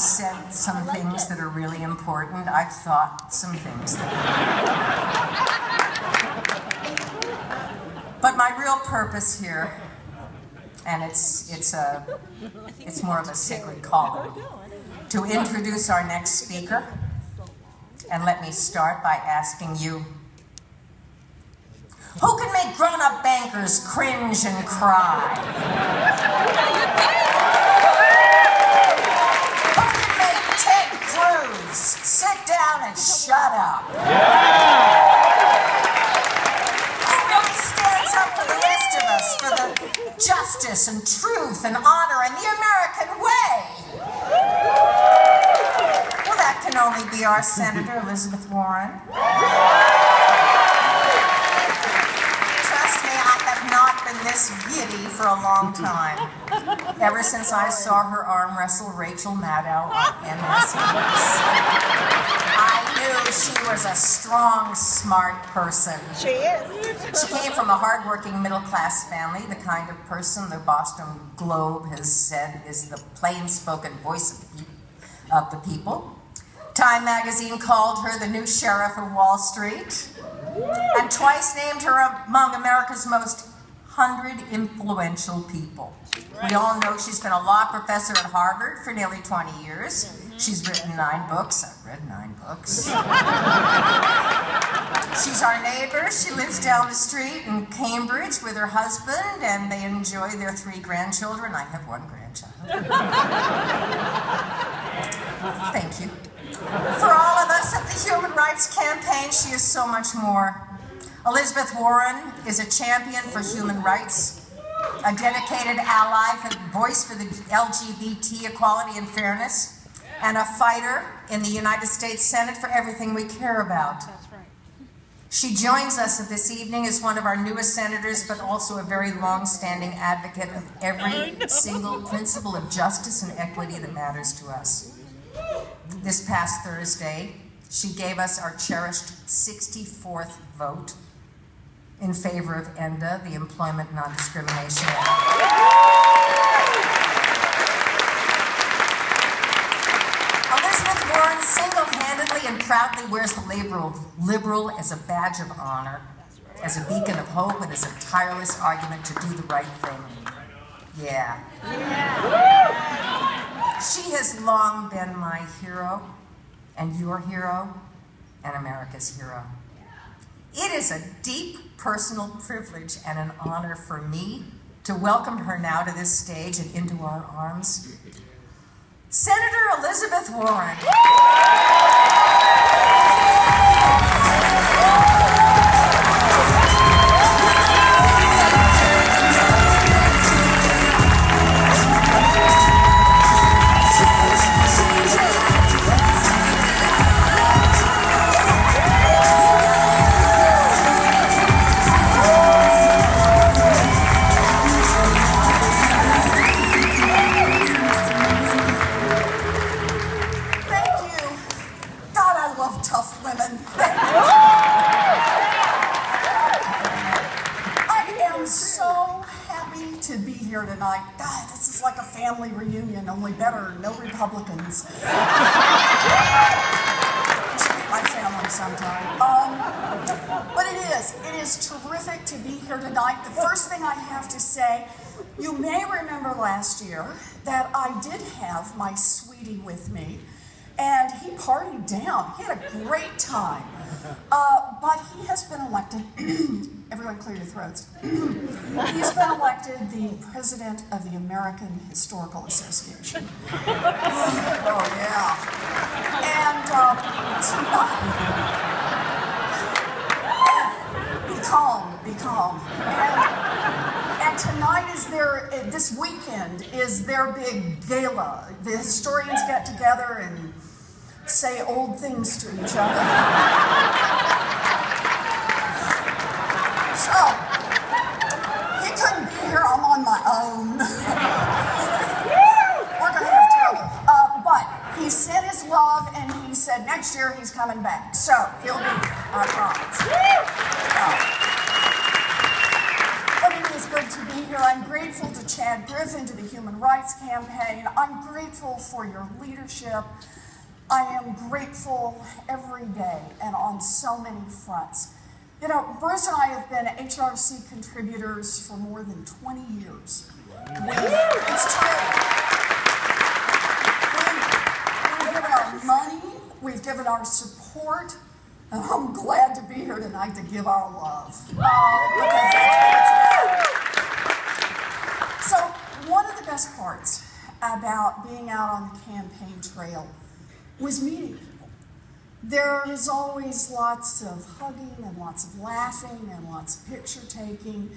said some things that are really important. I've thought some things that but my real purpose here, and it's more of a sacred calling, to introduce our next speaker. And let me start by asking you, who can make grown-up bankers cringe and cry? Who can make Ted Cruz sit down and shut up? Who really stands up for the rest of us, for the justice and truth and honor and the American way? Well, that can only be our Senator Elizabeth Warren. This giddy for a long time, ever since I saw her arm wrestle Rachel Maddow on MSNBC. I knew she was a strong, smart person. She is. She came from a hardworking middle-class family, the kind of person the Boston Globe has said is the plain-spoken voice of the people. Time magazine called her the new sheriff of Wall Street, and twice named her among America's most 100 influential people. We all know she's been a law professor at Harvard for nearly 20 years. She's written 9 books. I've read 9 books. She's our neighbor. She lives down the street in Cambridge with her husband, and they enjoy their 3 grandchildren. I have 1 grandchild. Thank you. For all of us at the Human Rights Campaign, she is so much more. Elizabeth Warren is a champion for human rights, a dedicated ally, voice for the LGBT equality and fairness, and a fighter in the United States Senate for everything we care about. That's right. She joins us this evening as one of our newest senators, but also a very long-standing advocate of every single principle of justice and equity that matters to us. This past Thursday, she gave us our cherished 64th vote in favor of ENDA, the Employment Non-Discrimination Act. Elizabeth Warren single-handedly and proudly wears the label of liberal as a badge of honor, as a beacon of hope, and as a tireless argument to do the right thing. Yeah. She has long been my hero, and your hero, and America's hero. It is a deep personal privilege and an honor for me to welcome her now to this stage and into our arms. Senator Elizabeth Warren. Reunion, only better, no Republicans. You should meet my family sometime. But it is terrific to be here tonight. The first thing I have to say, you may remember last year that I did have my sweetie with me, and he partied down. He had a great time. But he has been elected, everyone clear your throats. He's been elected the president of the American Historical Association. Oh, yeah. And tonight, be calm. And tonight is this weekend is their big gala. The historians get together and say old things to each other. So, he couldn't be here, I'm on my own. We're gonna have trouble. But he sent his love and he said next year he's coming back. So, he'll be here, I promise. But it is good to be here. I'm grateful to Chad Griffin, to the Human Rights Campaign. I'm grateful for your leadership. I am grateful every day and on so many fronts. You know, Bruce and I have been HRC contributors for more than 20 years. It's true. We've given our money, we've given our support, and I'm glad to be here tonight to give our love. Because that's what it's about. So, one of the best parts about being out on the campaign trail was meeting people. There is always lots of hugging and lots of laughing and lots of picture taking,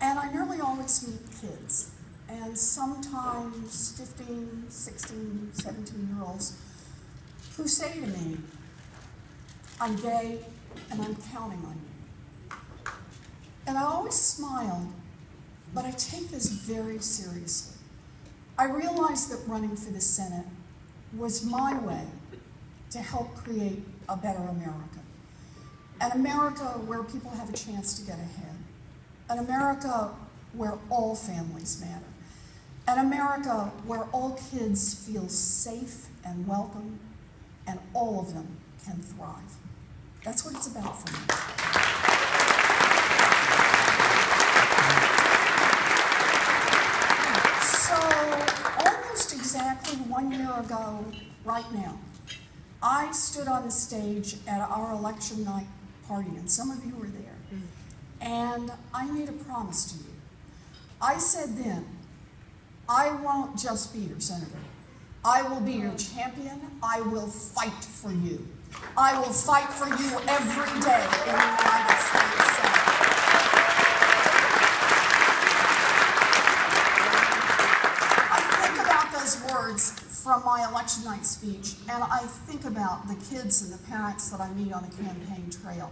and I nearly always meet kids, and sometimes 15, 16, 17-year-olds who say to me, I'm gay and I'm counting on you. And I always smile, but I take this very seriously. I realize that running for the Senate was my way to help create a better America. An America where people have a chance to get ahead. An America where all families matter. An America where all kids feel safe and welcome, and all of them can thrive. That's what it's about for me. So, almost exactly 1 year ago, right now, I stood on the stage at our election night party, and some of you were there, and I made a promise to you. I said then, I won't just be your senator. I will be your champion. I will fight for you. I will fight for you every day in the United States Senate. I think about those words from my election night speech, and I think about the kids and the parents that I meet on the campaign trail.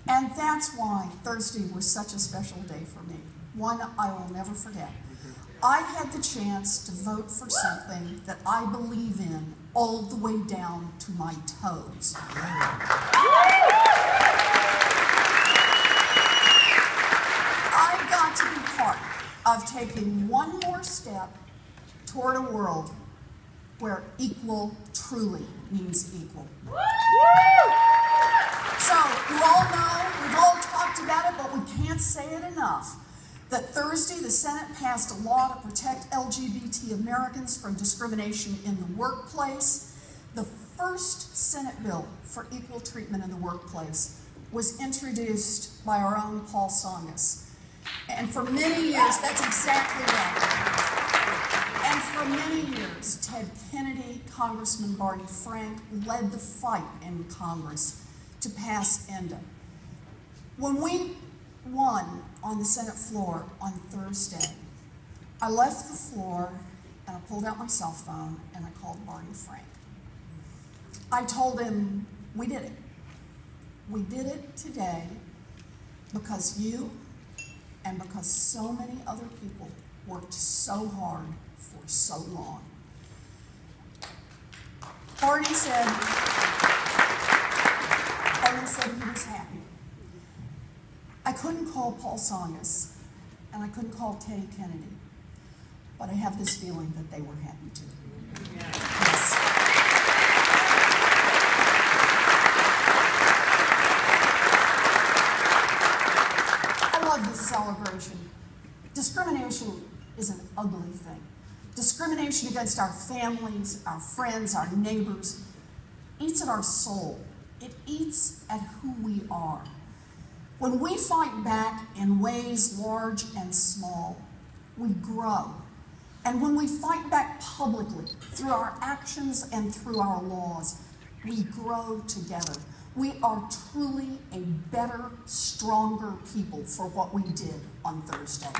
And that's why Thursday was such a special day for me, one I will never forget. I had the chance to vote for something that I believe in all the way down to my toes. I got to be part of taking one more step toward a world where equal truly means equal. So, you all know, we've all talked about it, but we can't say it enough, that Thursday the Senate passed a law to protect LGBT Americans from discrimination in the workplace. The first Senate bill for equal treatment in the workplace was introduced by our own Paul Tsongas. And for many years, that's exactly right. And for many years, Ted Kennedy, Congressman Barney Frank led the fight in Congress to pass ENDA. When we won on the Senate floor on Thursday, I left the floor and I pulled out my cell phone and I called Barney Frank. I told him, we did it. We did it today because you and because so many other people worked so hard for so long. Barney said he was happy. I couldn't call Paul Tsongas, and I couldn't call Teddy Kennedy, but I have this feeling that they were happy too. Yeah. Yes. I love this celebration. Discrimination is an ugly thing. Discrimination against our families, our friends, our neighbors, eats at our soul. It eats at who we are. When we fight back in ways large and small, we grow. And when we fight back publicly, through our actions and through our laws, we grow together. We are truly a better, stronger people for what we did on Thursday.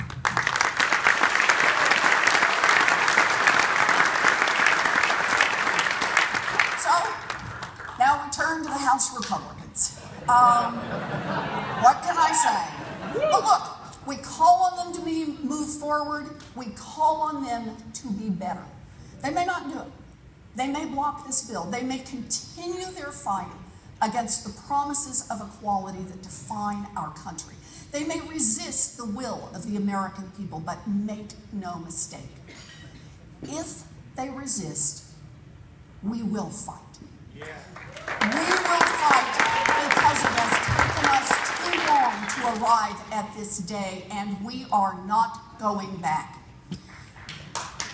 So, now we turn to the House Republicans. What can I say? But look, we call on them to move forward. We call on them to be better. They may not do it. They may block this bill. They may continue their fight against the promises of equality that define our country. They may resist the will of the American people, but make no mistake. If they resist, we will fight. Yeah. We will fight because it has taken us too long to arrive at this day, and we are not going back.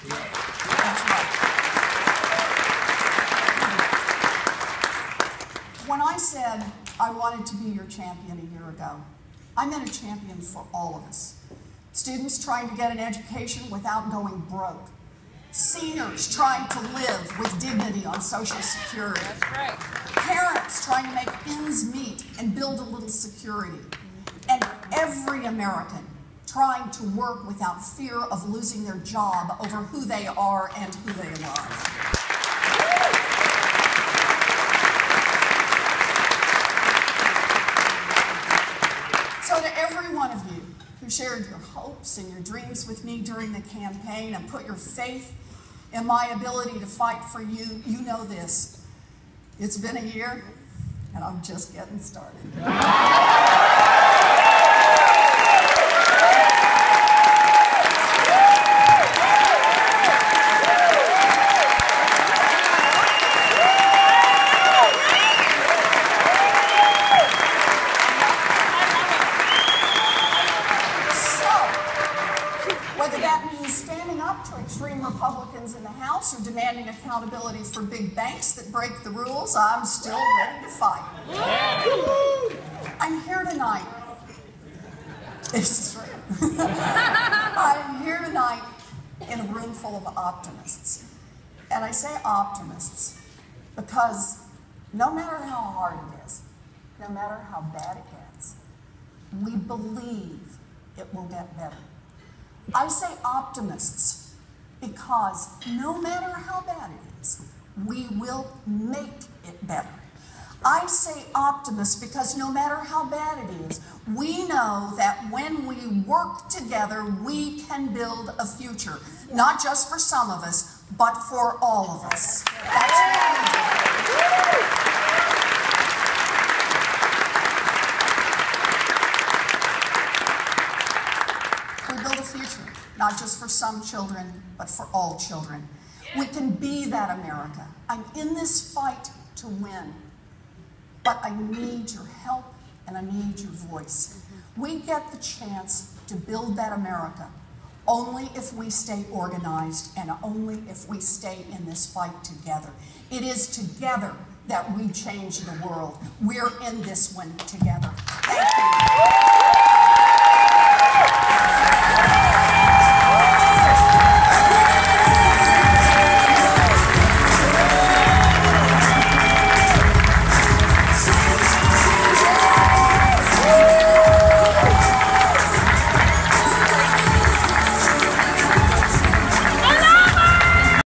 That's right. When I said I wanted to be your champion a year ago, I meant a champion for all of us. Students trying to get an education without going broke. Seniors trying to live with dignity on Social Security. That's right. Parents trying to make ends meet and build a little security. And every American trying to work without fear of losing their job over who they are and who they love. So to every one of you who shared your hopes and your dreams with me during the campaign and put your faith in my ability to fight for you, you know this. It's been a year, and I'm just getting started. Whether that means standing up to extreme Republicans in the House or demanding accountability for big banks that break the rules, I'm still ready to fight. I'm here tonight. It's true. I'm here tonight in a room full of optimists. And I say optimists because no matter how hard it is, no matter how bad it gets, we believe it will get better. I say optimists because no matter how bad it is, we will make it better. I say optimists because no matter how bad it is, we know that when we work together, we can build a future, not just for some of us, but for all of us. That's what we do. Future, not just for some children, but for all children. We can be that America. I'm in this fight to win, but I need your help and I need your voice. We get the chance to build that America only if we stay organized and only if we stay in this fight together. It is together that we change the world. We're in this one together. Thank you.